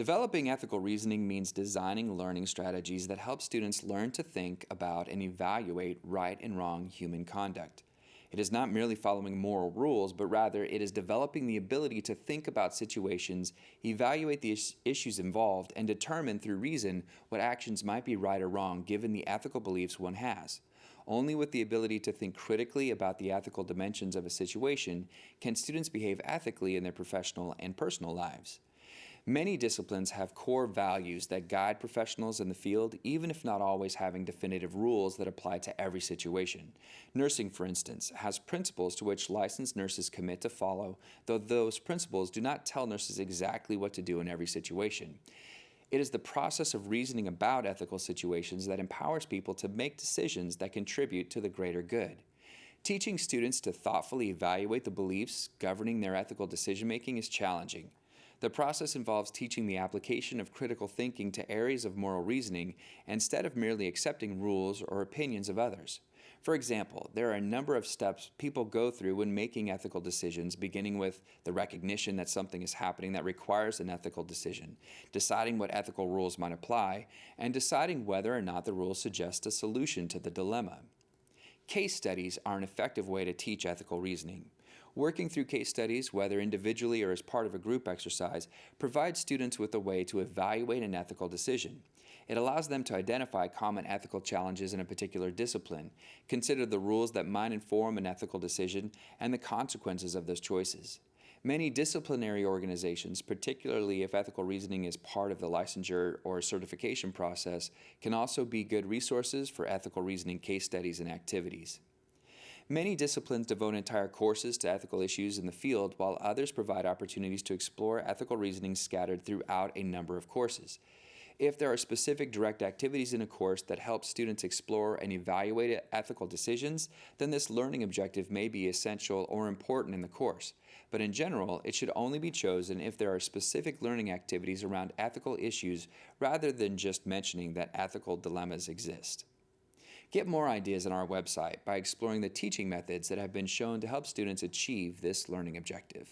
Developing ethical reasoning means designing learning strategies that help students learn to think about and evaluate right and wrong human conduct. It is not merely following moral rules, but rather it is developing the ability to think about situations, evaluate the issues involved, and determine through reason what actions might be right or wrong given the ethical beliefs one has. Only with the ability to think critically about the ethical dimensions of a situation can students behave ethically in their professional and personal lives. Many disciplines have core values that guide professionals in the field, even if not always having definitive rules that apply to every situation. Nursing, for instance, has principles to which licensed nurses commit to follow, though those principles do not tell nurses exactly what to do in every situation. It is the process of reasoning about ethical situations that empowers people to make decisions that contribute to the greater good. Teaching students to thoughtfully evaluate the beliefs governing their ethical decision-making is challenging. The process involves teaching the application of critical thinking to areas of moral reasoning instead of merely accepting rules or opinions of others. For example, there are a number of steps people go through when making ethical decisions, beginning with the recognition that something is happening that requires an ethical decision, deciding what ethical rules might apply, and deciding whether or not the rules suggest a solution to the dilemma. Case studies are an effective way to teach ethical reasoning. Working through case studies, whether individually or as part of a group exercise, provides students with a way to evaluate an ethical decision. It allows them to identify common ethical challenges in a particular discipline, consider the rules that might inform an ethical decision, and the consequences of those choices. Many disciplinary organizations, particularly if ethical reasoning is part of the licensure or certification process, can also be good resources for ethical reasoning case studies and activities. Many disciplines devote entire courses to ethical issues in the field, while others provide opportunities to explore ethical reasoning scattered throughout a number of courses. If there are specific direct activities in a course that help students explore and evaluate ethical decisions, then this learning objective may be essential or important in the course. But in general, it should only be chosen if there are specific learning activities around ethical issues rather than just mentioning that ethical dilemmas exist. Get more ideas on our website by exploring the teaching methods that have been shown to help students achieve this learning objective.